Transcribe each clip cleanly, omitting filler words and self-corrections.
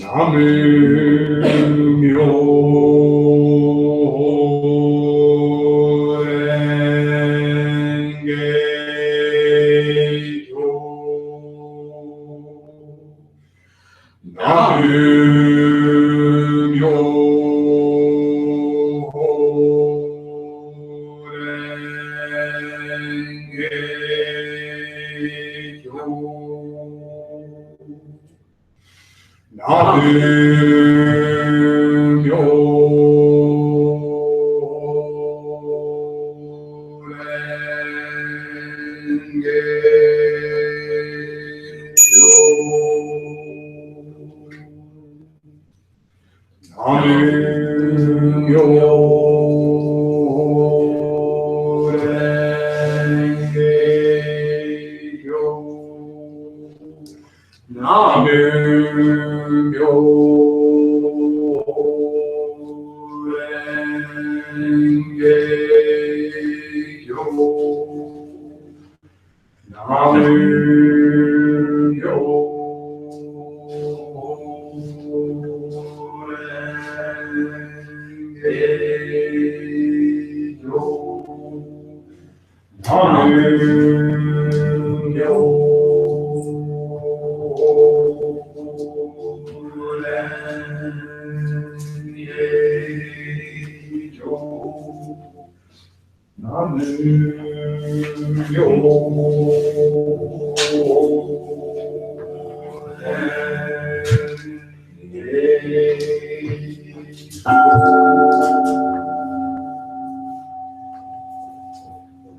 Nam-myoho Renge Kyo. Nam-myoho Renge Kyo. Nam-myoho Renge Kyo. Nam-myoho Renge Kyo. Nam-myoho Renge Kyo.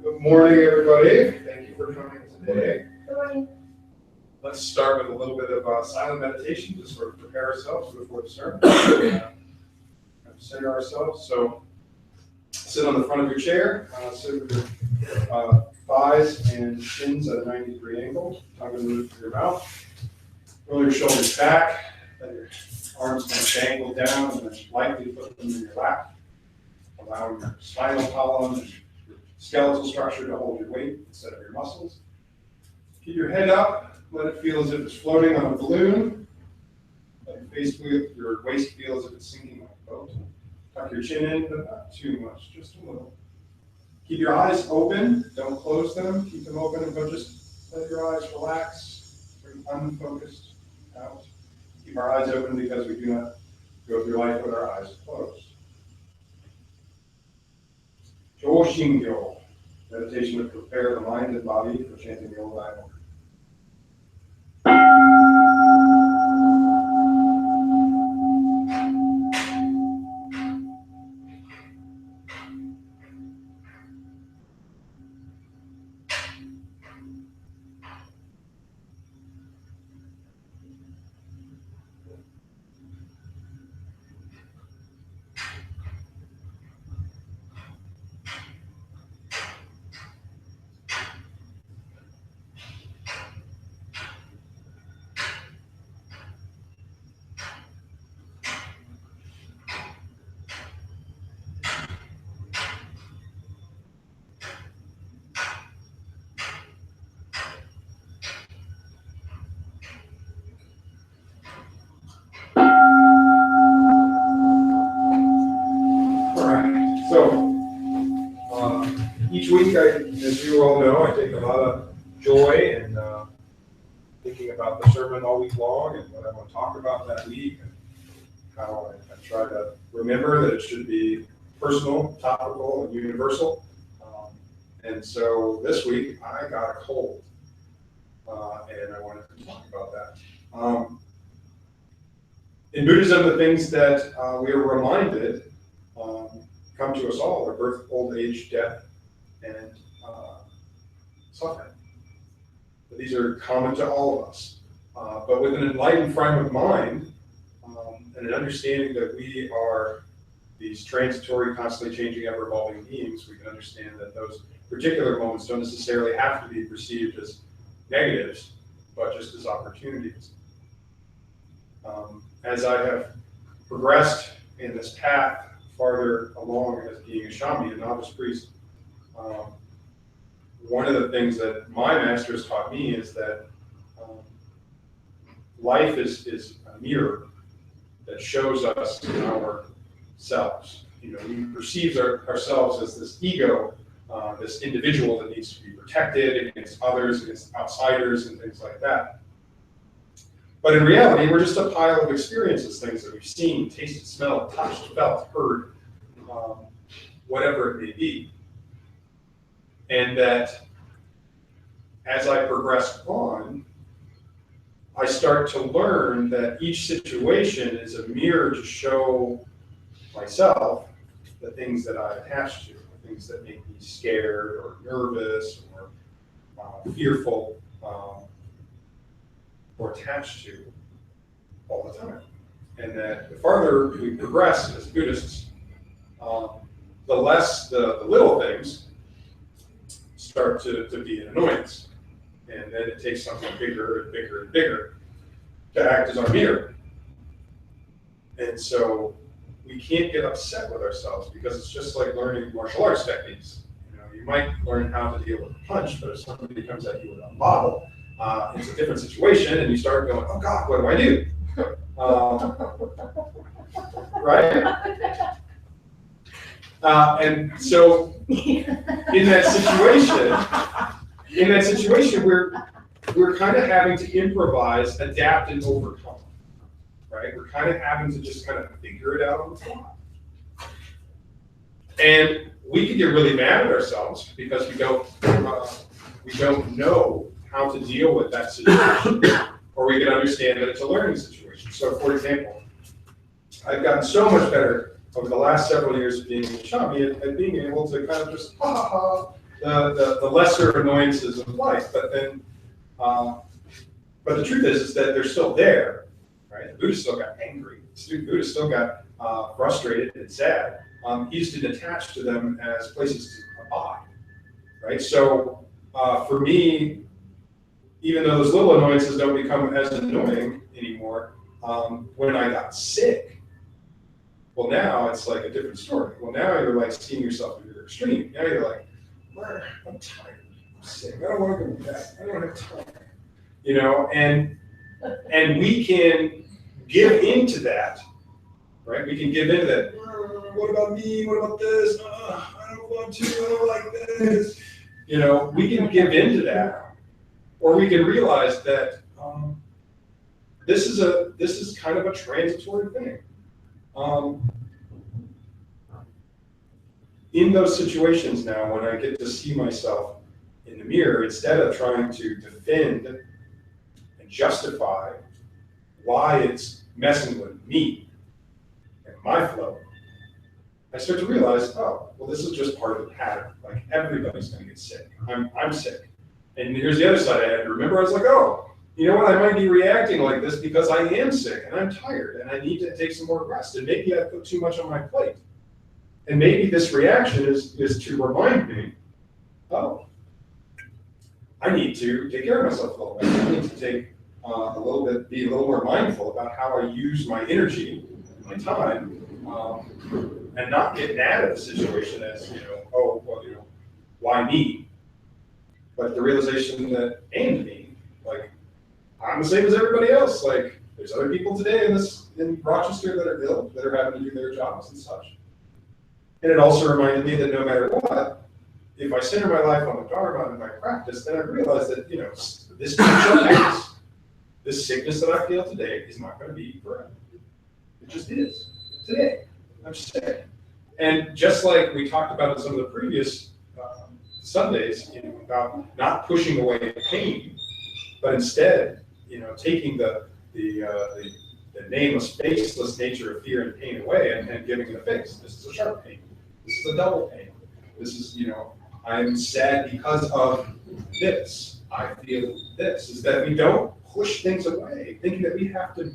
Good morning, everybody. Thank you for coming today. Good morning. Let's start with a little bit of silent meditation to sort of prepare ourselves before the sermon. Center ourselves. So sit on the front of your chair. Sit with your thighs and shins at a 90-degree angle. Tongue going to move through your mouth. Roll your shoulders back. Let your arms kind of dangle down and then lightly put them in your lap. Allowing your spinal column and your skeletal structure to hold your weight instead of your muscles. Keep your head up. Let it feel as if it's floating on a balloon. Let your waist feel as if it's sinking like a boat. Tuck your chin in, but not too much, just a little. Keep your eyes open. Don't close them. Keep them open, but just let your eyes relax. Bring unfocused out. Keep our eyes open because we do not go through life with our eyes closed. Jōshingyo, meditation to prepare the mind and body for chanting the old Bible. Each week, as you all know, I take a lot of joy in thinking about the sermon all week long and what I want to talk about that week and how I try to remember that it should be personal, topical, and universal. And so this week, I got a cold, and I wanted to talk about that. In Buddhism, the things that we are reminded come to us all are birth, old age, death, and suffering. But these are common to all of us. But with an enlightened frame of mind and an understanding that we are these transitory, constantly changing, ever-evolving beings, we can understand that those particular moments don't necessarily have to be perceived as negatives, but just as opportunities. As I have progressed in this path farther along as being a Shami, a novice priest, one of the things that my master has taught me is that life is a mirror, that shows us ourselves. You know, we perceive ourselves as this ego, this individual that needs to be protected against others, against outsiders, and things like that. But in reality, we're just a pile of experiences, things that we've seen, tasted, smelled, touched, felt, heard, whatever it may be. And that as I progress on, I start to learn that each situation is a mirror to show myself the things that I attach to, the things that make me scared or nervous or fearful or attached to all the time. And that the farther we progress as Buddhists, the less the little things start to be an annoyance. And then it takes something bigger and bigger and bigger to act as our mirror. And so we can't get upset with ourselves because it's just like learning martial arts techniques. You know, you might learn how to deal with a punch, but if somebody comes at you with a bottle, it's a different situation, and you start going, "Oh God, what do I do?" Right? And so in that situation, we're kind of having to improvise, adapt, and overcome. Right? We're kind of having to just kind of figure it out on the fly. And we can get really mad at ourselves because we don't know how to deal with that situation, or we can understand that it's a learning situation. So, for example, I've gotten so much better over the last several years of being in Shami at being able to kind of just the lesser annoyances of life, but the truth is that they're still there. Right? The Buddha still got angry. The Buddha still got frustrated and sad. He just didn't attach to them as places to abide. Right? So for me, even though those little annoyances don't become as annoying anymore, when I got sick, well, now it's like a different story. Well, now you're like seeing yourself in your extreme. Now you're like, I'm tired. I'm sick. I don't want to go back. I don't have time. You know, and we can give into that, right? We can give into that. What about me? What about this? I don't want to. I don't like this. You know, we can give into that, or we can realize that this is kind of a transitory thing. In those situations now, when I get to see myself in the mirror, instead of trying to defend and justify why it's messing with me and my flow, I start to realize, oh, well, this is just part of the pattern. Like, everybody's going to get sick. I'm sick. And here's the other side. I had to remember, I was like, oh, you know what? I might be reacting like this because I am sick and I'm tired and I need to take some more rest. And maybe I put too much on my plate. And maybe this reaction is to remind me, oh, I need to take care of myself a little bit. I need to take be a little more mindful about how I use my energy, my time, and not get mad at the situation as, oh, well, why me? But the realization that, and me, like, I'm the same as everybody else. Like, there's other people today in Rochester that are ill, that are having to do their jobs and such. And it also reminded me that no matter what, if I center my life on the Dharma and my practice, then I realize that, this shall pass. This sickness that I feel today is not going to be forever. It just is. Today, I'm sick. And just like we talked about in some of the previous Sundays, about not pushing away pain, but instead, taking the nameless, faceless nature of fear and pain away and giving it a face. This is a sharp pain. This is a double pain. This is, I'm sad because of this. I feel this. Is that we don't push things away, thinking that we have to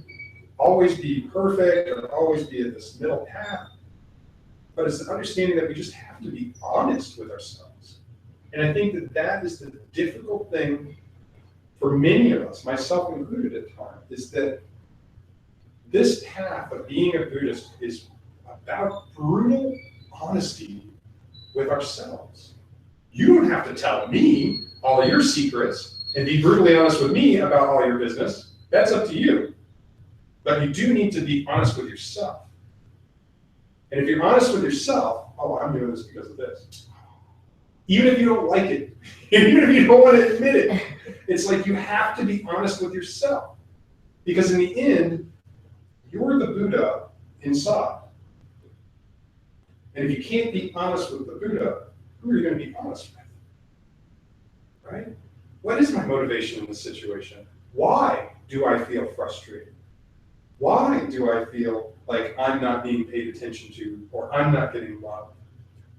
always be perfect or always be at this middle path. But it's the understanding that we just have to be honest with ourselves. And I think that is the difficult thing for many of us, myself included at times, is that this path of being a Buddhist is about brutal honesty with ourselves. You don't have to tell me all your secrets and be brutally honest with me about all your business. That's up to you. But you do need to be honest with yourself. And if you're honest with yourself, oh, I'm doing this because of this. Even if you don't like it, even if you don't want to admit it, it's like you have to be honest with yourself. Because in the end, you're the Buddha inside. And if you can't be honest with the Buddha, who are you going to be honest with? Right? What is my motivation in this situation? Why do I feel frustrated? Why do I feel like I'm not being paid attention to or I'm not getting loved?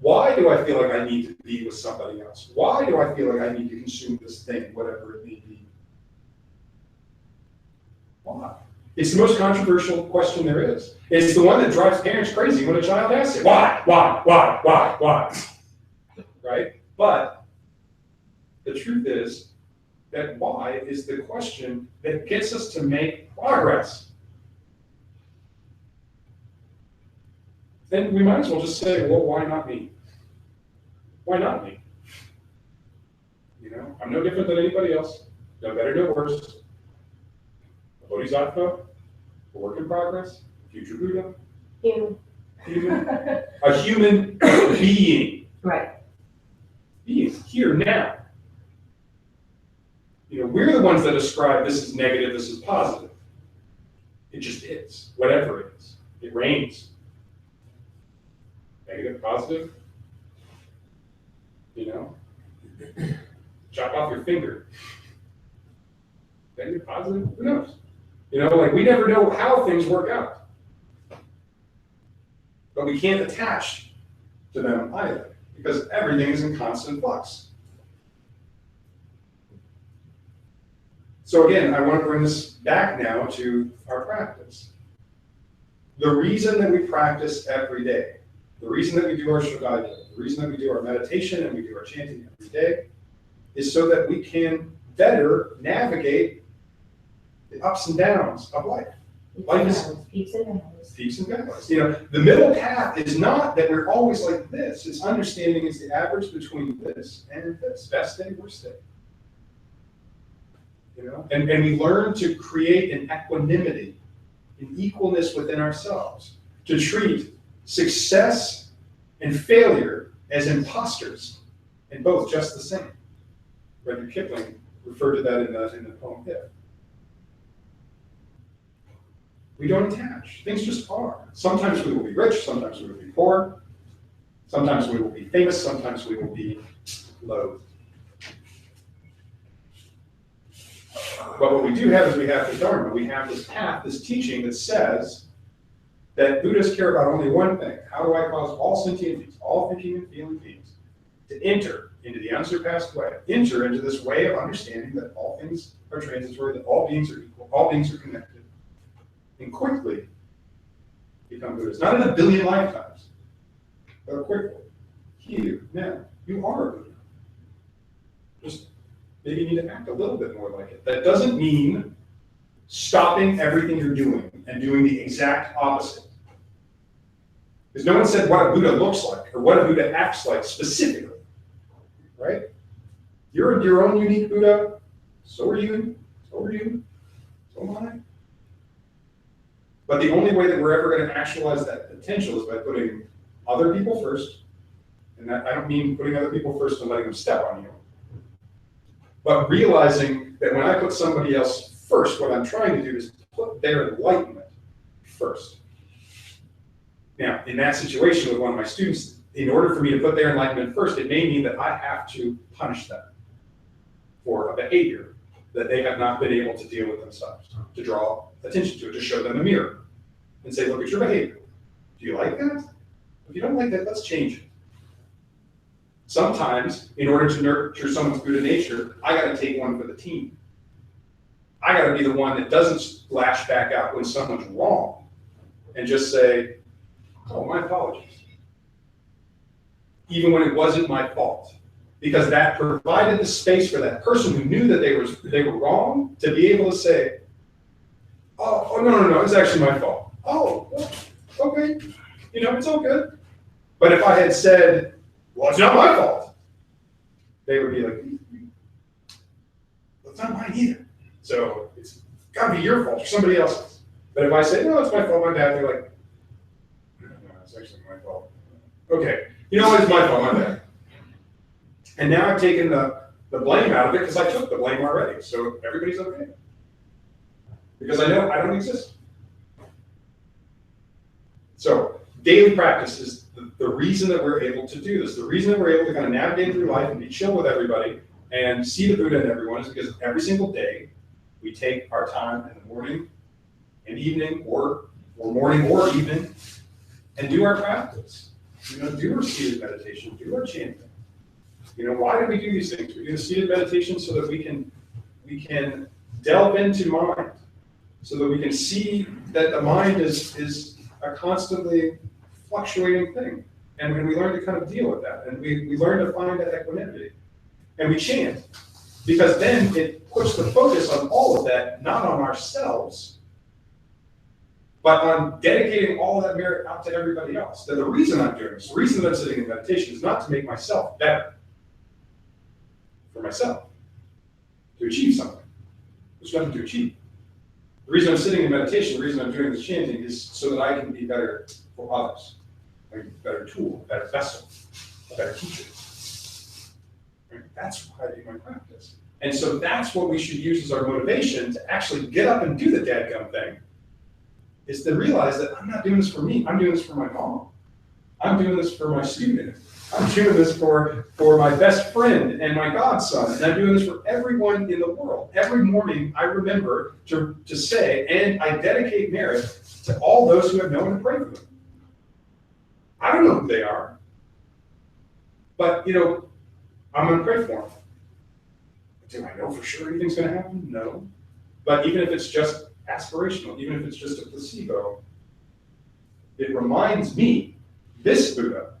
Why do I feel like I need to be with somebody else? Why do I feel like I need to consume this thing, whatever it may be? Why? It's the most controversial question there is. It's the one that drives parents crazy when a child asks it. Why? Right? But the truth is that why is the question that gets us to make progress. Then we might as well just say, well, why not me? Why not me? You know, I'm no different than anybody else. No better, no worse. A bodhisattva, a work in progress, future Buddha. Human. A human being. Right. Being here now. You know, we're the ones that describe this is negative, this is positive. It just is, whatever it is. It rains. Negative, positive. You know? Chop off your finger. Negative, positive, who knows? You know, like we never know how things work out. But we can't attach to them either, because everything is in constant flux. So again, I want to bring this back now to our practice. The reason that we practice every day, the reason that we do our Shraddha, the reason that we do our meditation and we do our chanting every day, is so that we can better navigate the ups and downs of life. Life is Peaks and valleys. peaks and valleys. You know, the middle path is not that we're always like this. It's understanding it's the average between this and this. Best day, worst day. You know, and we learn to create an equanimity, an equalness within ourselves, to treat success and failure as imposters, and both just the same. Rudyard Kipling referred to that in the poem If. We don't attach. Things just are. Sometimes we will be rich, sometimes we will be poor, sometimes we will be famous, sometimes we will be loathed. But what we do have is we have the Dharma. We have this path, this teaching that says that Buddhists care about only one thing. How do I cause all sentient beings, all thinking and feeling beings, to enter into the unsurpassed way, enter into this way of understanding that all things are transitory, that all beings are equal, all beings are connected, and quickly become Buddhists. Not in a billion lifetimes, but quickly. Here, now, you are a Buddha. Just maybe you need to act a little bit more like it. That doesn't mean stopping everything you're doing and doing the exact opposite. Because no one said what a Buddha looks like or what a Buddha acts like specifically, right? You're your own unique Buddha. So are you. So are you. So am I. But the only way that we're ever going to actualize that potential is by putting other people first. And that, I don't mean putting other people first and letting them step on you. But realizing that when I put somebody else first, what I'm trying to do is put their enlightenment first. Now, in that situation with one of my students, in order for me to put their enlightenment first, it may mean that I have to punish them for a behavior that they have not been able to deal with themselves, to draw attention to it, to show them a mirror and say, look at your behavior. Do you like that? If you don't like that, let's change it. Sometimes, in order to nurture someone's Buddha nature, I got to take one for the team. I got to be the one that doesn't lash back out when someone's wrong and just say, oh, my apologies. Even when it wasn't my fault. Because that provided the space for that person who knew that they were wrong to be able to say, oh no, it's actually my fault. Oh, well, okay, it's all good. But if I had said, well, it's not my fault, they would be like, well, it's not mine either. So it's got to be your fault or somebody else's. But if I say, no, it's my fault, my bad, they're like, no, it's actually my fault. Okay, you know what, it's my fault, my bad. And now I've taken the blame out of it because I took the blame already, so everybody's okay. Because I know I don't exist. So daily practice is the reason that we're able to do this. The reason that we're able to kind of navigate through life and be chill with everybody and see the Buddha in everyone is because every single day we take our time in the morning and evening or morning or evening and do our practice. Do our seated meditation, do our chanting. Why do we do these things? We do the seated meditation so that we can delve into mind, so that we can see that the mind is a constantly fluctuating thing. And we learn to kind of deal with that. And we learn to find that equanimity. And we chant, because then it puts the focus on all of that, not on ourselves, but on dedicating all of that merit out to everybody else. That the reason I'm doing this, the reason that I'm sitting in meditation is not to make myself better for myself, to achieve something. There's nothing to achieve. The reason I'm sitting in meditation, the reason I'm doing this chanting is so that I can be better for others. A better tool, a better vessel, a better teacher. Right? That's why I do my practice. And so that's what we should use as our motivation to actually get up and do the dadgum thing, is to realize that I'm not doing this for me, I'm doing this for my mom. I'm doing this for my student. I'm doing this for my best friend and my godson, and I'm doing this for everyone in the world. Every morning I remember to say, and I dedicate merit to all those who have no one to pray for them. I don't know who they are, but I'm going to pray for them. Do I know for sure anything's going to happen? No. But even if it's just aspirational, even if it's just a placebo, it reminds me, this Buddha,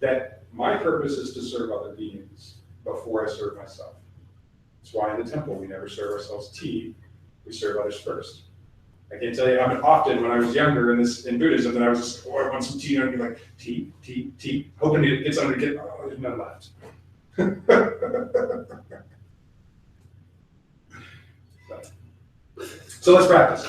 that my purpose is to serve other beings before I serve myself. That's why in the temple we never serve ourselves tea, we serve others first. I can't tell you how often when I was younger in Buddhism that I was just, I want some tea, and I'd be like, tea, hoping to get something to get, there's none left. So let's practice.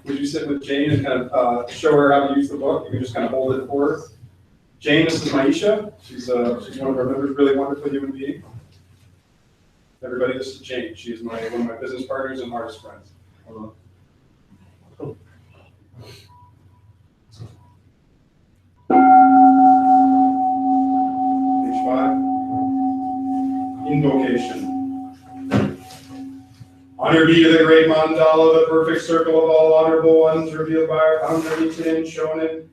Would you sit with Jane and kind of show her how to use the book? You can just kind of hold it for her. Jane, this is Maisha. She's one of our members, really wonderful human being. Everybody, this is Jane. She is one of my business partners and hardest friends. Hello. Page 5. Invocation. Honor be to the great mandala, the perfect circle of all honorable ones revealed by our founder Nichiren Shonin.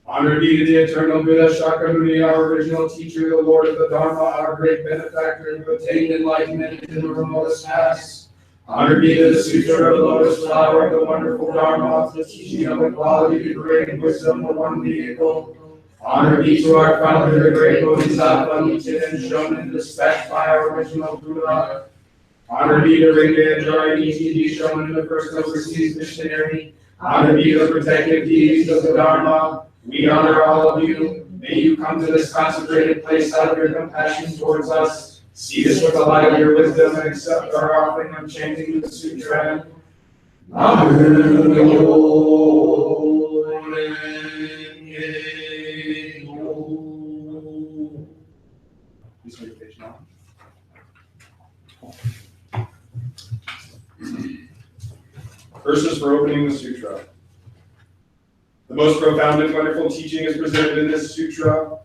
Honor be to the eternal Buddha Shakyamuni, our original teacher, the Lord of the Dharma, our great benefactor, who attained enlightenment in the remotest past. Honor be to the Sutra of the Lotus Flower, the wonderful Dharma, the teaching of equality, the great wisdom, the one vehicle. Honor be to our founder, the great Bodhisattva Nichiren Shonin, dispatched by our original Buddha. Honor be to Rinpoche Nichiren Shonin, the first overseas missionary. Honor be to the protective deities of the Dharma. We honor all of you. May you come to this consecrated place out of your compassion towards us. See us with the light of your wisdom and accept our offering of chanting the sutra. Verses for opening the sutra. The most profound and wonderful teaching is presented in this sutra.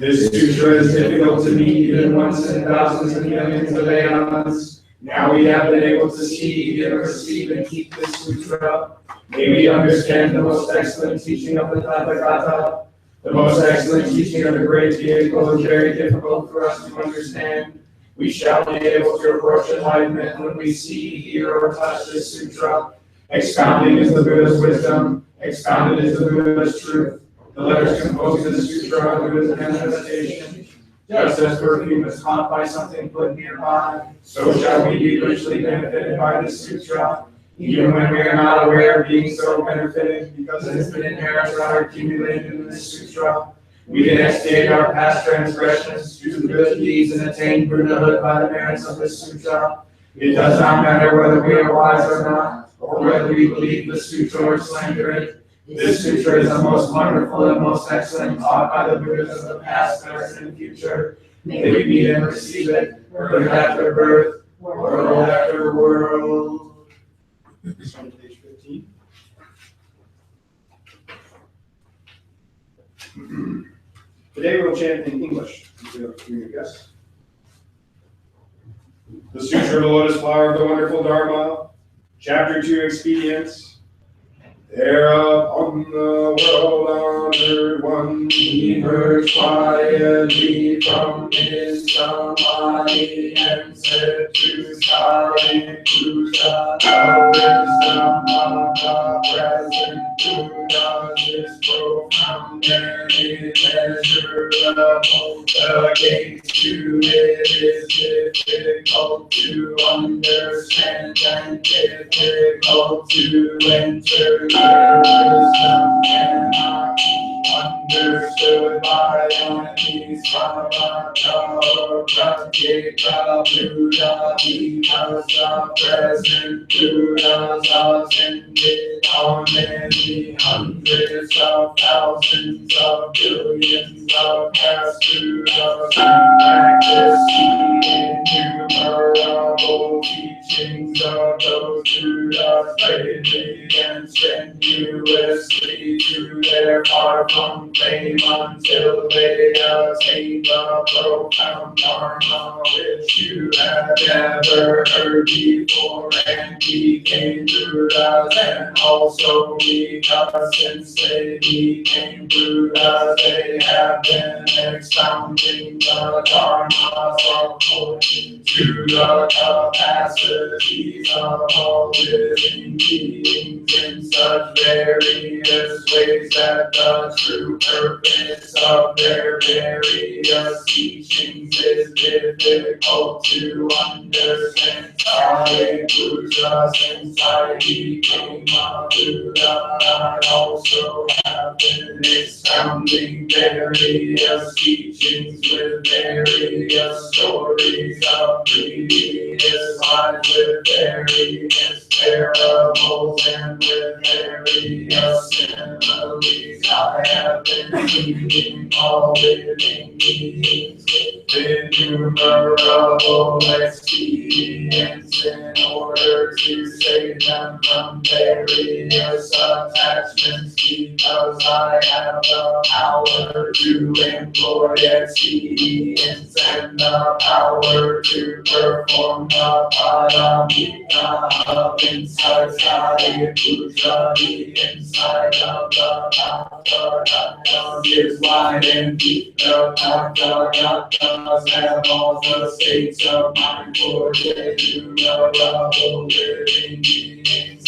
This sutra is difficult to meet even once in thousands and millions of aeons. Now we have been able to see, hear, receive, and keep this sutra. May we understand the most excellent teaching of the Tathagata. The most excellent teaching of the great vehicle is very difficult for us to understand. We shall be able to approach enlightenment when we see, hear, or touch this sutra. Expounding is the Buddha's wisdom. Expounded is the Buddha's truth. The letters composed of the sutra are Buddha's manifestation. Just as perfume is caught by something put nearby, so shall we be richly benefited by this sutra, even when we are not aware of being so benefited, because it has been inherent or accumulated in this sutra. We can expiate our past transgressions, do good deeds, and attain Buddhahood by the merits of this sutra. It does not matter whether we are wise or not, or whether we believe the sutra or slander it. This sutra is the most wonderful and most excellent taught by the Buddhas of the past, present, and future. May we meet and receive it, birth after birth, world after world. It's on page 15. Today we'll chant in English. We have a few guests. The Sutra of the Lotus Flower of the Wonderful Dharma, Chapter 2, Expedients. There upon the world-honored one, He heard quietly from his samadhi and said to Sariputta, the wisdom of the present Buddha is profound and immeasurable. The gates to it is difficult to understand and difficult to enter. Wisdom cannot be understood by any Samatha or Pratyeka Buddha, because the present Buddhas ascended on many hundreds of thousands of billions of past Buddhas and practice the innumerable teachings of those Buddhas greatly and strenuously to their far from fame until they attain the profound dharma which you have never heard before and became Buddhas, and also because since they became Buddhas they have been expounding the dharma according to the capacities of all living beings in such various ways that the true purpose of their various teachings is difficult to understand. Sariputta, since I became a Buddha, I also have been expounding various teachings with various stories of previous lives, with various parables and with various similes. I have been teaching all living beings with innumerable expedients in order to save them from various attachments, because I have the power to employ expedients and the power to perform the paramita of inside Sariputta. The inside of the Tathagata is wide and deep. The Tathagatas have all the states of mind for the innumerable living beings.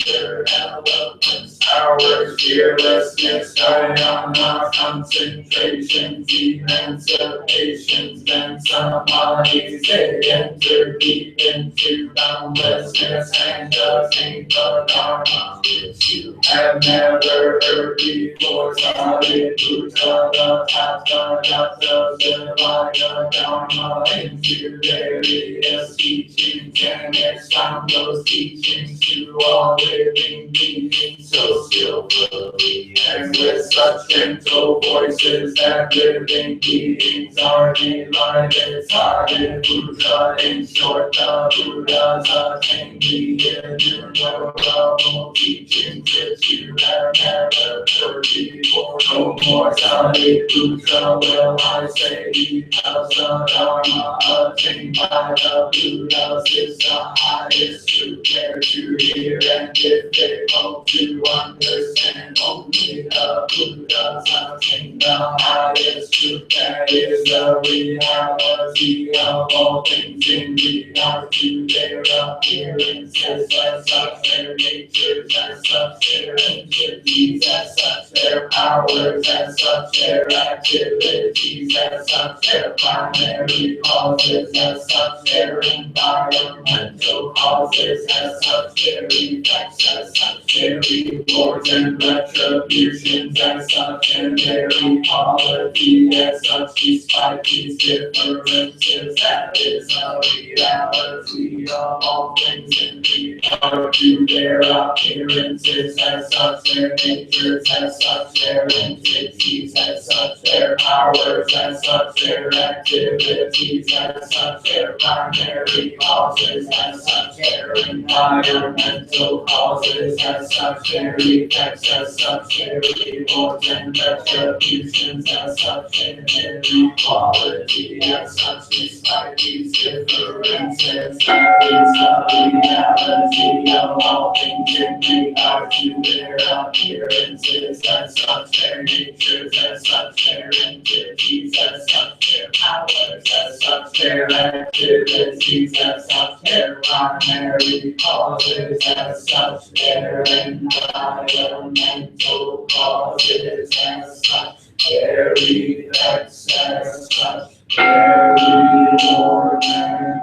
Eloquence, power, fearlessness, dhyana, concentrations, emancipations, and samadhis. They enter deep into boundlessness and attain the dharma which you have never heard before. Sariputta, the Tathagata divide the dharma into various teachings and expound those teachings to all living being so skillfully, and with such gentle voices that living beings are delighted. Sariputta, in short, the Buddha's attained the innumerable teachings which you have never heard before. No more Sariputta will I say, because the Dharma attained by the Buddhas is the highest truth there to hear and difficult to understand. Only the Buddhas attain the highest truth, that is the reality of all things in regard to their appearances as such, their natures as such, their entities as such, their powers as such, their activities as such, their primary causes as such, their environmental causes as such, their effects as such, their rewards and retributions as such, and their equality as such, despite these differences. That is the reality of all things in regard to their appearances as such, their natures as such, their entities as such, their powers as such, their activities as such, their primary causes as such, their environmental causes as such, their effects as such, their rewards and retributions as such, and their equality as such, despite these differences. That is the reality of all things in regard to their appearances as such, their natures as such, their entities as such, their powers as such, their activities as such, their primary causes as such, their environmental causes as such, their effects as such, their rewards and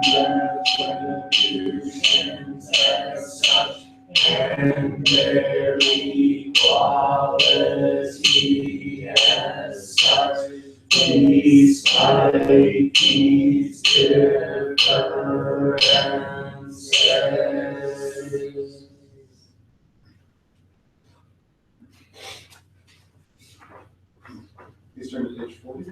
retributions as such, and their equality as such, despite these differences. Please turn to page 40.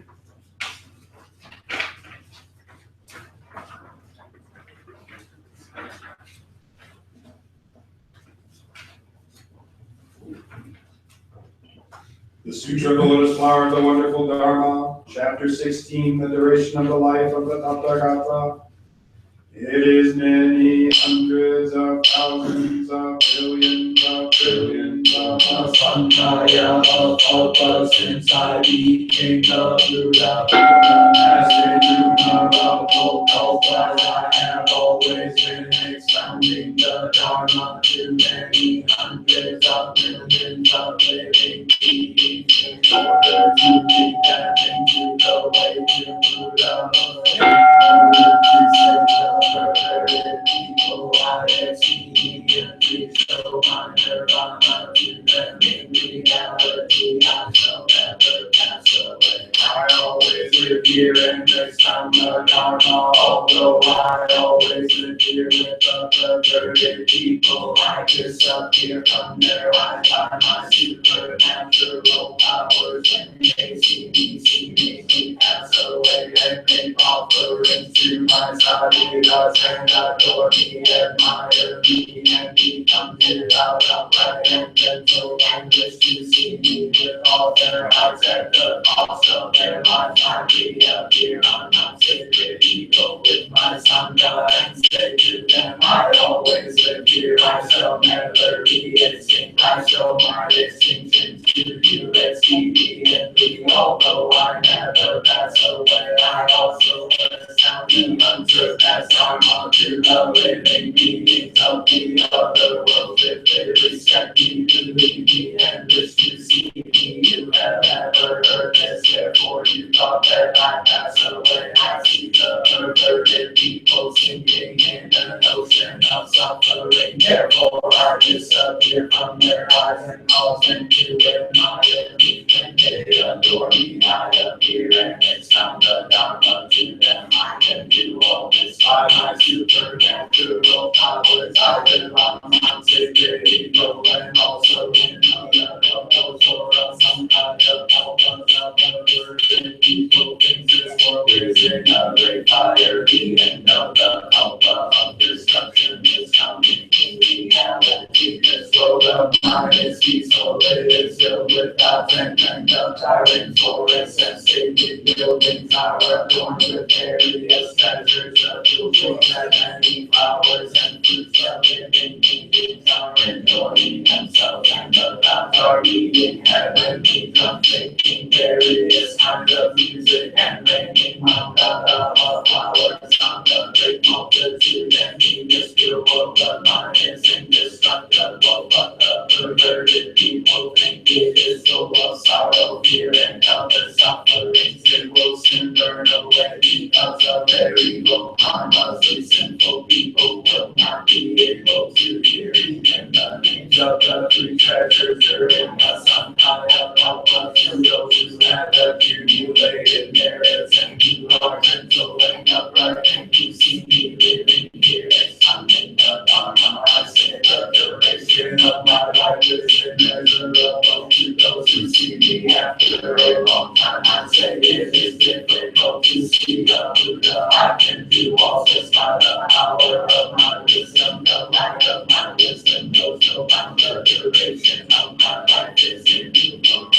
The Sutra of the Lotus Flower of the Wonderful Dharma, Chapter 16, the duration of the life of the Tathagata. It is many hundreds of thousands of billions of trillions of Sandhya of Kalpa since I became the Buddha. As innumerable kalpas, I have always been expounding the Dharma to many hundreds of millions of living beings in order to lead them into the way to Buddha. Perverted people, I exceed and show my nirvana to them. In reality, I shall never pass away. I always live here and expound the Dharma, although I always live here with the perverted people. I disappear from their lifetime, my supernatural powers, and they see me pass away, and they offer into my sadhus and adore me, admire me, and become devout, upright, and gentle, and wish to see me with all their hearts at the cost of their lifetime. Reappear on my sacred ego with my sangha and say to them, I always live here, I shall never be extinct, I show my extinction to you, expediently, although I never pass away. I also sound the unsurpassed Dharma to the living beings of the other worlds. If they respect me, believe me, and wish to see me, you have never heard this, therefore you thought that I pass away. I see the perverted people sinking in an ocean of suffering, therefore I disappear from their eyes and cause them to admire me. When they adore me, I appear and expound the Dharma to them. I can do all this by my supernatural powers. I belong on sacred ego people think this world is in a great fire. The end of the coma of destruction is coming in reality. This world of mine is peaceful, it is filled with gods and men of tyrants, forests and sacred buildings are adorned with various treasures of children and many flowers and fruits of living beings are enjoying themselves, and the gods are eating heavenly drums, making various kinds of music and raining on the flowers on the great multitude, and the mystical world of mine is indestructible, but the perverted people think it is full of sorrow, fear, and other sufferings. It will soon burn away because of their evil karmas. The sinful people will not be able to hear even the names of the three treasures are in the sun. Help us to those who have accumulated merits and who are gentle and upright, and who see me living here. I'm in the dharma, I say the duration of my life is immeasurable to those who see me after a long time. I say it is difficult to see the Buddha. I can do all this by the power of my wisdom. The light of my wisdom knows no bound. The duration of my life is innumerable.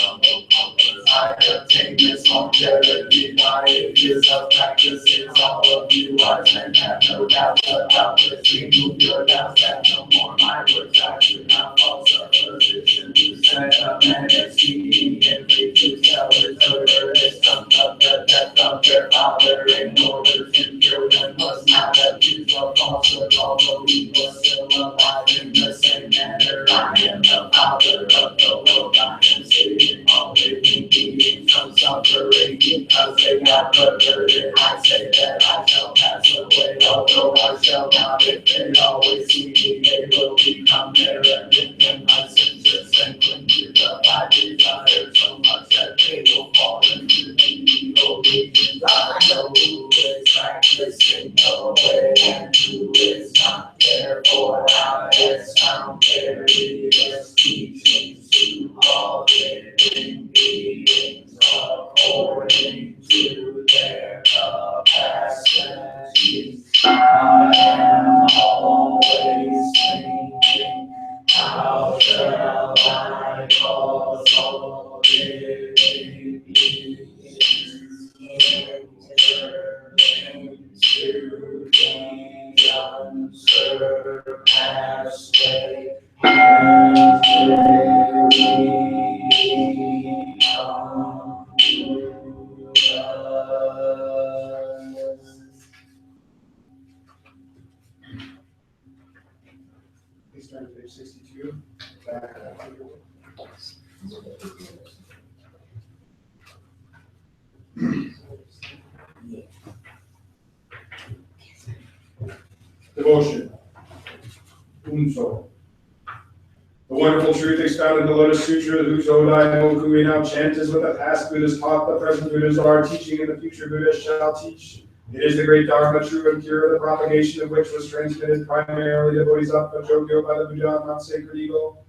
I obtain this longevity by ages of practices. All of you wise men have no doubt about this. Remove your doubts and no more my words. I do not false a position to set a man exceeding envy to tell his murderous son of the death of their father in order to kill them was not accused of falsehood, although he was still alive in the same manner. I am the father of the world. I am saving all living beings from suffering because they have perverted. I say that I shall pass away, although I shall not. If they always see me, they will become arrogant and licentious and cling to the five desires so much that they will fall into the evil regions. I know who is practicing the way and who is not. Therefore, I expound various teachings to all living beings according to their capacity. I am always thinking, how shall I cause all living beings enter into the unsurpassed way, and they come to us. Please turn to page 62. Back. Devotion. Unso. The wonderful truth expounded in the Lotus Sutra, the Huzo Daimoku we now chant, is what the past Buddhas taught, the present Buddhas are teaching, and the future Buddhas shall teach. It is the great Dharma, true and pure, the propagation of which was transmitted primarily to Bodhisattva Jogyo by the Buddha on Mount Sacred Eagle.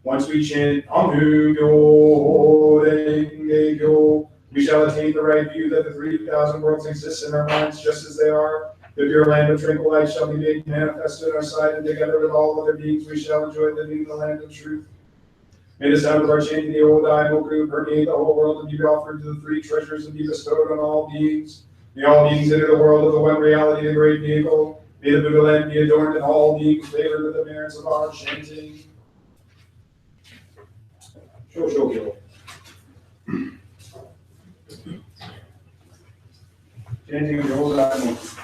Once we chant Amu Gyo Renge Gyo, we shall attain the right view that the 3,000 worlds exist in our minds just as they are. The pure land of tranquil light shall be made manifest in our sight, and together with all other beings we shall enjoy living in the land of truth. May the sound of our chanting the old Daimoku permeate the whole world and be offered to the three treasures and be bestowed on all beings. May all beings enter the world of the one reality, the great vehicle. May the Buddha land be adorned and all beings favored with the merits of our chanting. Shosho. Chanting the old Daimoku.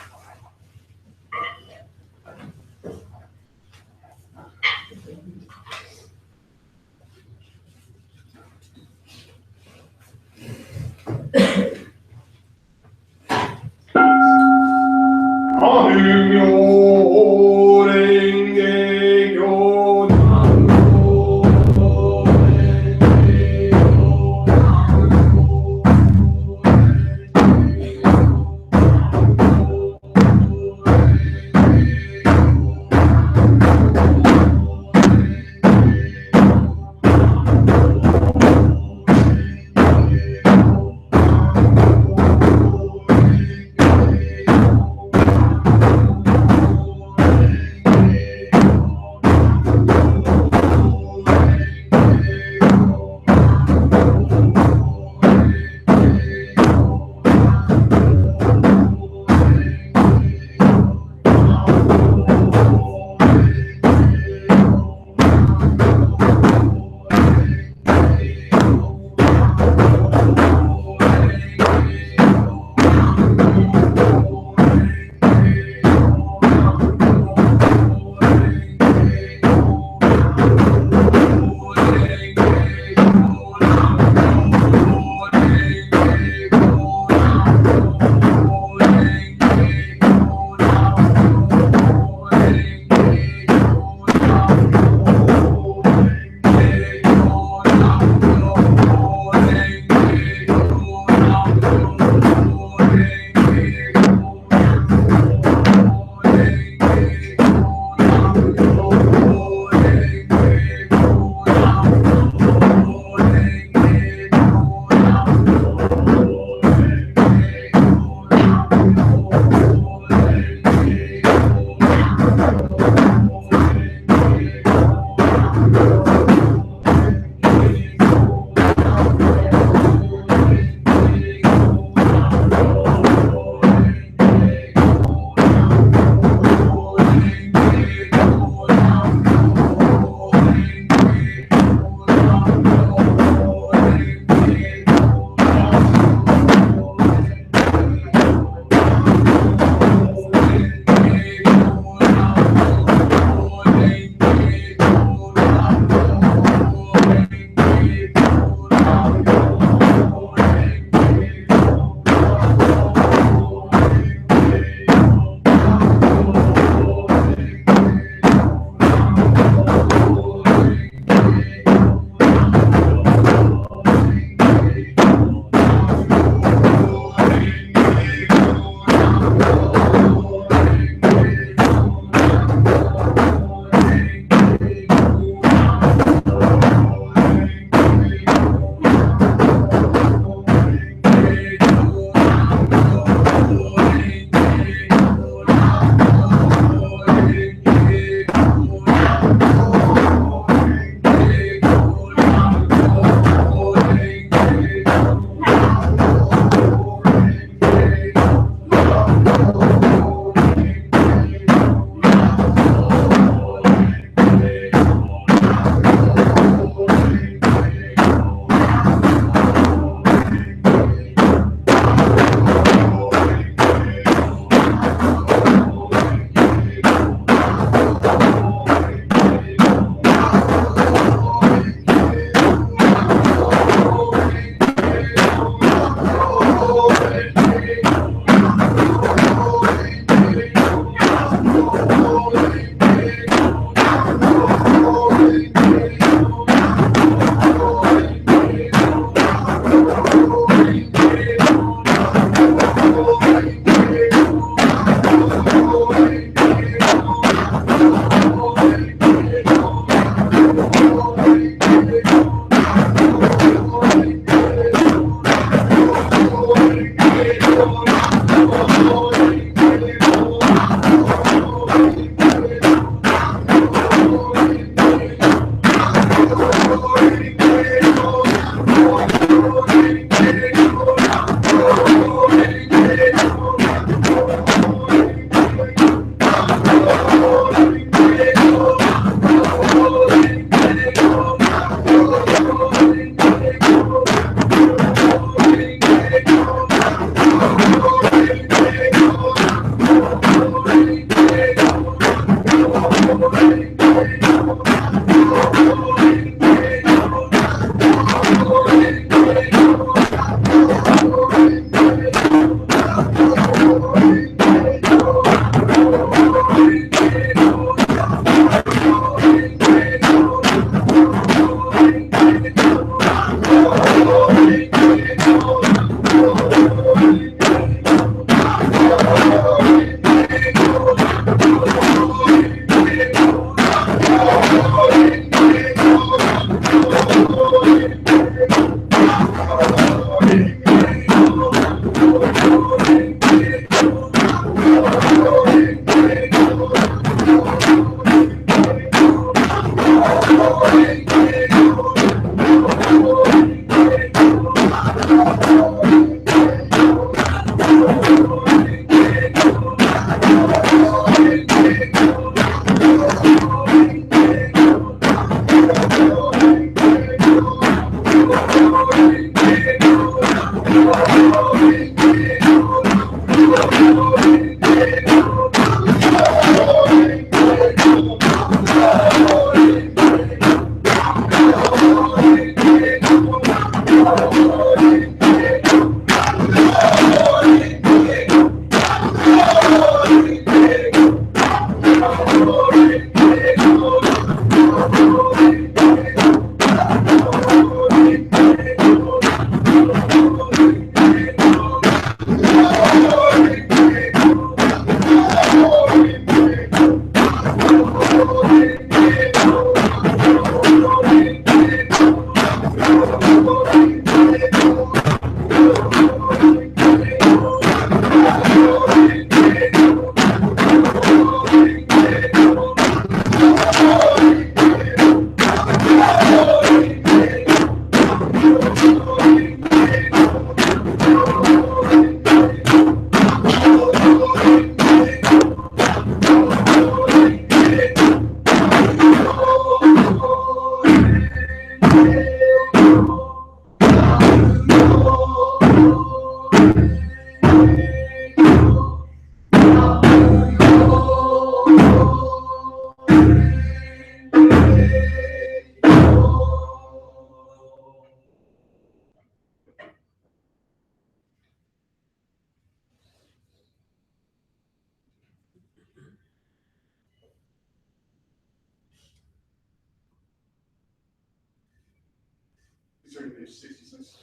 Turn to page 66.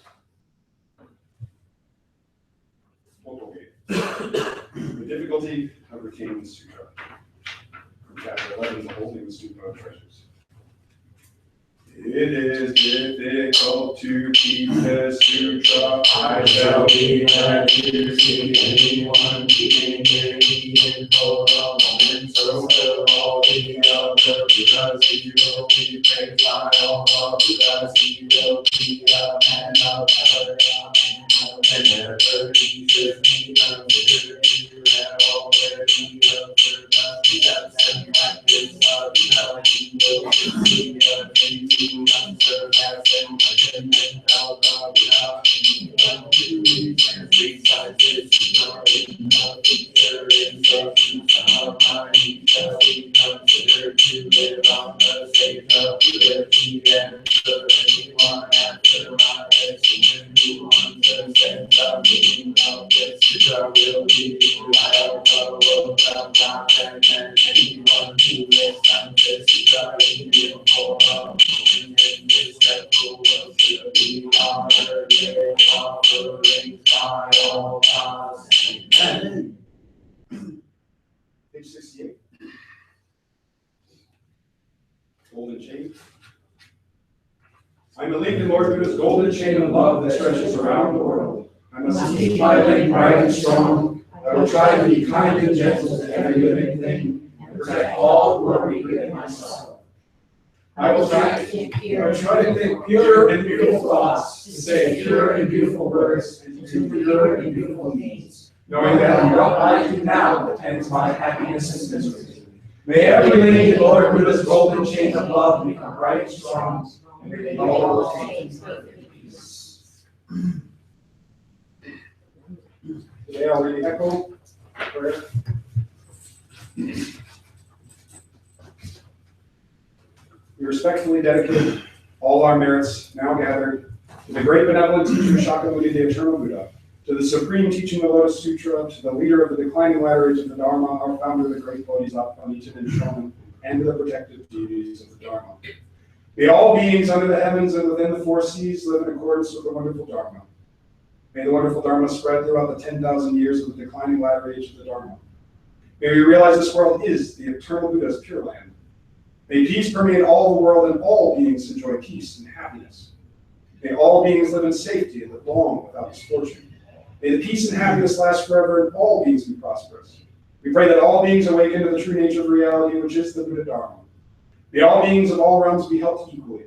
The difficulty of retaining the sutra. Chapter 11 is holding the sutra of treasures. It is difficult to keep the sutra. I shall be glad to see anyone keeping it in for a moment. So will all the other, because he will be praised by all, because he will be a man of her. And never he should be considered you have already observed us. That's and practice of he will be a thing to observe as and and out of without any one to reach and three sizes. No feature in substance of mind. He shall be considered to live on the stage of liberty and for anyone after my estimate who understands the meaning of this sutra will be wild of God and anyone who lives on this sutra in the form in this step will be honored and offering by all gods. Amen. Page 68. Golden chain. I am the link in Lord Buddha's golden chain of love that stretches around the world. I must keep my lane bright and strong. I will try to be kind and gentle to every living thing, and protect all who are weaker than myself. I will try to think pure and beautiful thoughts, to say pure and beautiful words, and to do pure and beautiful deeds, knowing that on what I do now depends my happiness and misery. May every link in Lord Buddha's golden chain of love become bright and strong, and may all attain perfect peace. Today I'll read the echo prayer. We respectfully dedicate all our merits now gathered to the great benevolent teacher Shakyamuni, the Eternal Buddha, to the supreme teaching of the Lotus Sutra, to the leader of the declining ladder age of the Dharma, our founder of the great Bodhisattva, Nichiren Shonin, and to the protective deities of the Dharma. May all beings under the heavens and within the four seas live in accordance with the wonderful Dharma. May the wonderful Dharma spread throughout the 10,000 years of the declining ladder age of the Dharma. May we realize this world is the Eternal Buddha's pure land. May peace permeate all the world and all beings enjoy peace and happiness. May all beings live in safety and live long without misfortune. May the peace and happiness last forever and all beings be prosperous. We pray that all beings awaken to the true nature of reality, which is the Buddha Dharma. May all beings of all realms be helped equally,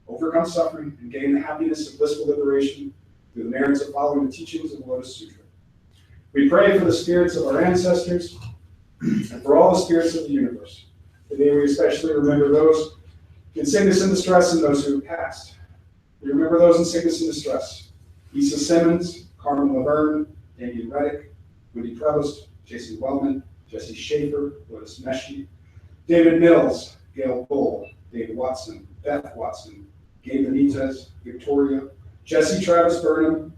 overcome suffering, and gain the happiness of blissful liberation through the merits of following the teachings of the Lotus Sutra. We pray for the spirits of our ancestors and for all the spirits of the universe. Today we especially remember those in sickness and distress and those who have passed. We remember those in sickness and distress: Lisa Simmons, Carmen Laverne, Damien Reddick, Woody Prevost, Jason Wellman, Jesse Schaefer, Lotus Meshi, David Mills, Gail Bull, David Watson, Beth Watson, Gabe Benitez, Victoria, Jesse Travis Burnham,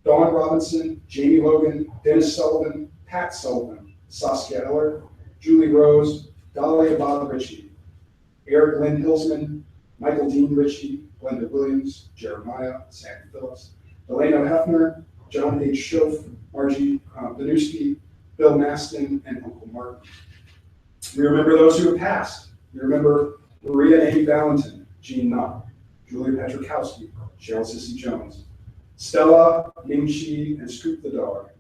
Dawn Robinson, Jamie Logan, Dennis Sullivan, Pat Sullivan, Saskia Eller, Julie Rose, Dahlia Bob Ritchie, Eric Lynn Hilsman, Michael Dean Ritchie, Glenda Williams, Jeremiah, Sandy Phillips, Delano Hefner, John H. Schoaf, Margie Danuski, Bill Maston, and Uncle Martin. We remember those who have passed. We remember Maria A. Valentin, Jean Knott, Julia Petrikowski, Cheryl Sissy Jones, Stella, Ming Shi, and Scoop the Dog,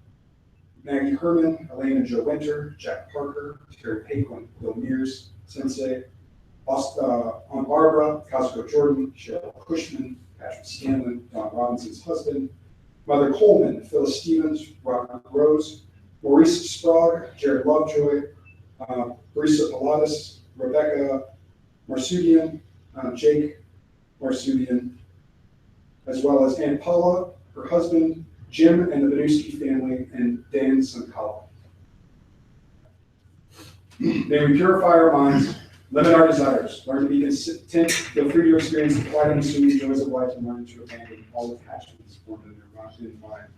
Maggie Herman, Elena Joe Winter, Jack Parker, Terry Paquin, Bill Mears, Sensei, Aunt Barbara, Cosgrove Jordan, Cheryl Cushman, Patrick Scanlon, Don Robinson's husband, Mother Coleman, Phyllis Stevens, Robert Rose, Maurice Sprague, Jared Lovejoy, Marisa Pilatus, Rebecca Marsudian, Jake Marsudian, as well as Aunt Paula, her husband, Jim and the Benuski family, and Dan Sankala. May we purify our minds, limit our desires, learn to be content, feel free to experience the quiet and sweet joys of life, and learn to abandon all attachments formed in their mind.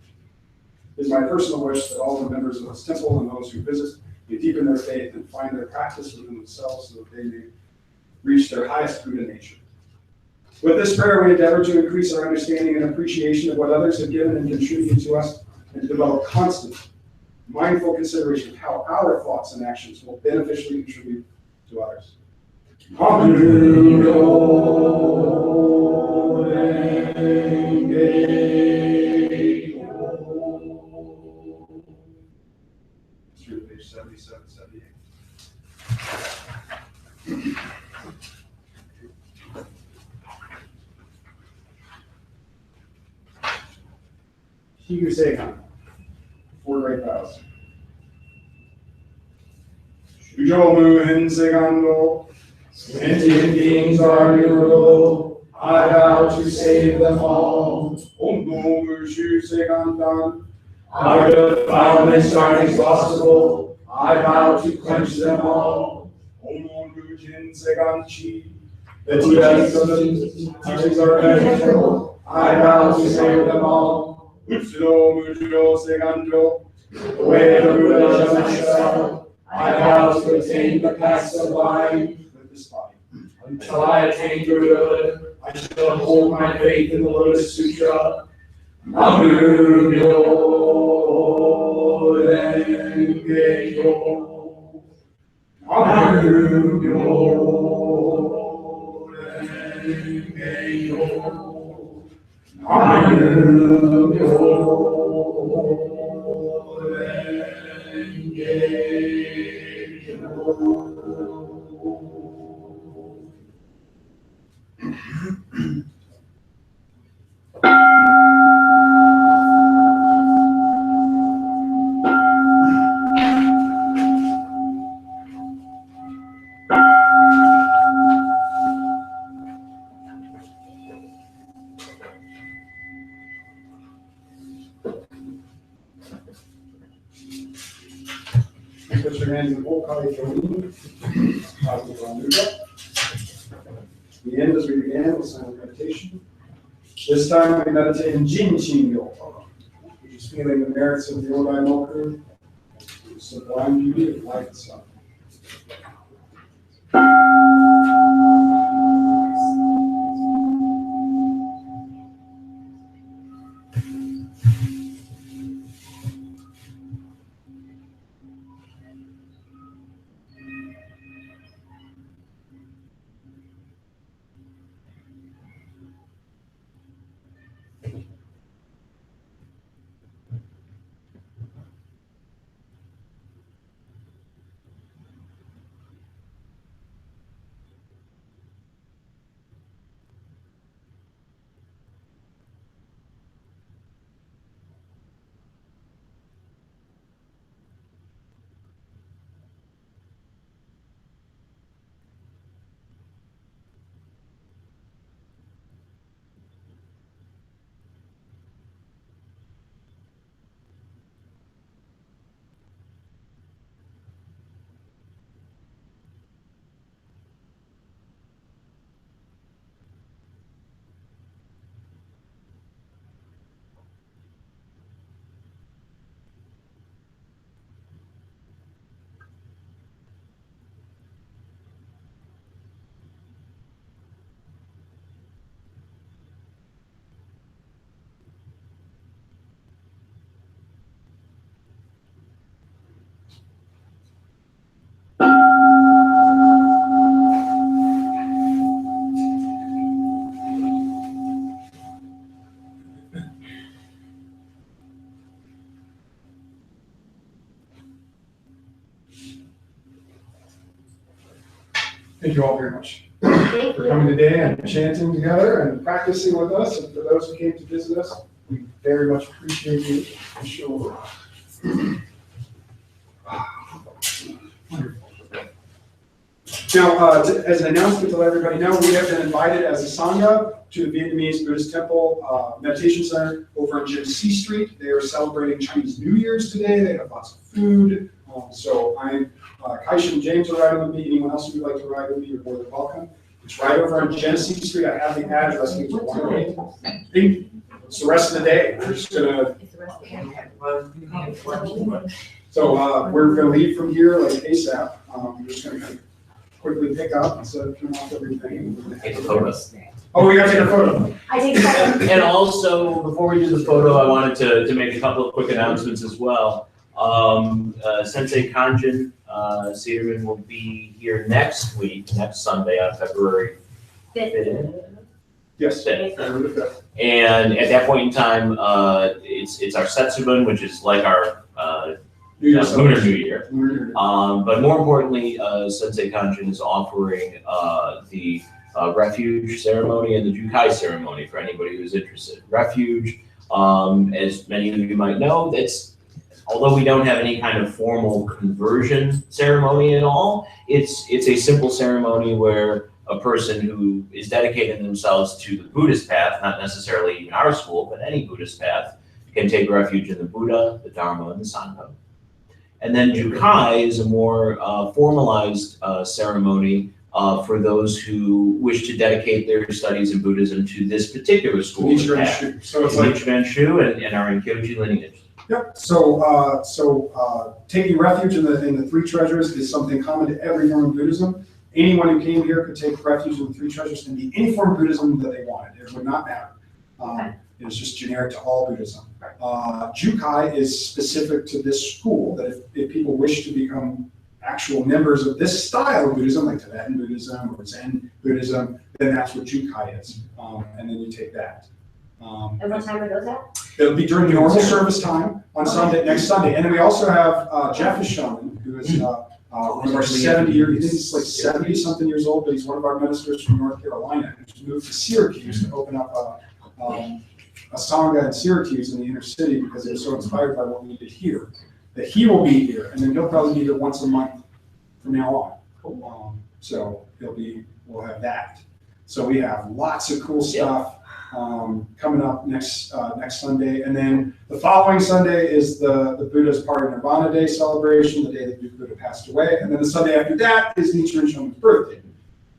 It is my personal wish that all the members of this temple and those who visit may deepen their faith and find their practice within themselves so that they may reach their highest Buddha nature. With this prayer, we endeavor to increase our understanding and appreciation of what others have given and contributed to us, and to develop constant, mindful consideration of how our thoughts and actions will beneficially contribute to others. Through page 77, 78. Shigu Seikan, four great vows. Shujo Muhen Segando, Sentient beings are innumerable. I vow to save them all. Om No Mushu Segandan, Our defilements are inexhaustible. I vow to quench them all. Om No Mujin Seganchi, The teachings are immeasurable. I vow to save them all. Utsudo Mujo Segando, The way of the Buddha is myself. I vow to attain the path sublime. with this body. Until I attain Buddhahood, I shall hold my faith in the Lotus Sutra. Namu Myo Renge Kyo. Namu Myo Renge Kyo. Namu Myo Put your hands in Wokai Jolene. We end as we began with silent meditation. This time we meditate in Jin-Chin Yoga, which is feeling the merits of the Odai Moku, the sublime beauty of life itself. Thank you all very much for coming today and chanting together and practicing with us. And for those who came to visit us, we very much appreciate you. For sure. Now, as an announcement to let everybody know, we have been invited as a Sangha to the Vietnamese Buddhist Temple Meditation Center over on Genesee Street. They are celebrating Chinese New Year's today. They have lots of food. So Kaishan and James are riding with me. Anyone else who would like to ride with me, you're more than welcome. It's right over on Genesee Street. I have the address. It's the rest of the day. We're just gonna. So we're gonna leave from here like ASAP. We're just gonna kind of quickly pick up instead of turn off everything. Take a photo. Oh, we gotta take a photo. I take that. And also, before we do the photo, I wanted to make a couple of quick announcements as well. Sensei Kanjin Cedarman will be here next Sunday on February 5th. Yes. And at that point in time, it's our Setsubun, which is like our Lunar New Year. But more importantly, Sensei Kanjin is offering the refuge ceremony and the Jukai ceremony for anybody who's interested. Refuge, as many of you might know, although we don't have any kind of formal conversion ceremony at all, it's a simple ceremony where a person who is dedicating themselves to the Buddhist path, not necessarily even our school, but any Buddhist path, can take refuge in the Buddha, the Dharma, and the Sangha. And then Jukai is a more formalized ceremony for those who wish to dedicate their studies in Buddhism to this particular school. Nichiren Shu. So it's like Nichiren Shu and our Kyoji lineage. Yep. So taking refuge in the three treasures is something common to every form of Buddhism. Anyone who came here could take refuge in the three treasures and be any form of Buddhism that they wanted. It would not matter. It's just generic to all Buddhism. Jukai is specific to this school, that if people wish to become actual members of this style of Buddhism, like Tibetan Buddhism or Zen Buddhism, then that's what Jukai is. And then you take that. And what time are those at? It'll be during the normal service time on Sunday, next Sunday. And then we also have Jeff Ishonen, who is one of our 70-year, he's like 70-something years old, but he's one of our ministers from North Carolina, who's moved to Syracuse to open up a sangha in Syracuse in the inner city because he was so inspired by what we did here. That he will be here, and then he'll probably be here once a month from now on. So we'll have that. So we have lots of cool stuff coming up next Sunday, and then the following Sunday is the Buddha's Parinirvana Day celebration, the day that Buddha passed away, and then the Sunday after that is Nichiren Shonin's birthday.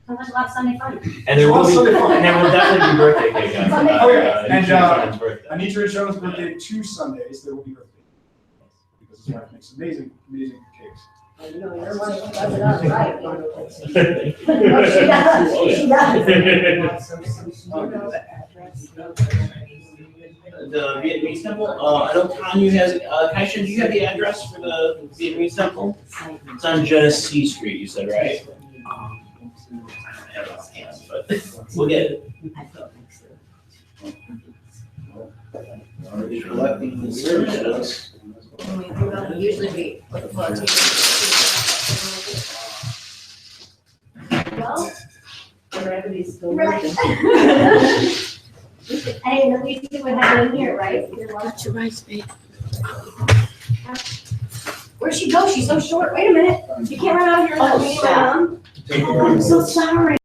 So much last Sunday fun. And there will be, Sunday fun. and there will definitely be birthday cake on Sunday. Oh, yeah. And, Shonen's birthday. On Nichiren Shonin's birthday, 2 Sundays, there will be birthday cakes, because his wife makes amazing cakes. You know, your wife does it all right. No, she does. She does. The Vietnamese temple, I know Tanya has, Kaishan, do you have the address for the Vietnamese temple? It's on Genesee Street, you said, right? I don't have it offhand, but we'll get it. Collecting the services. Usually we put the floor Well, Gravity's still right. working. Hey, at least you would have it in here, right? That's your right, babe. Where'd she go? She's so short. Wait a minute. You can't run out of here without Oh, me, snap. Mom. I'm so sorry.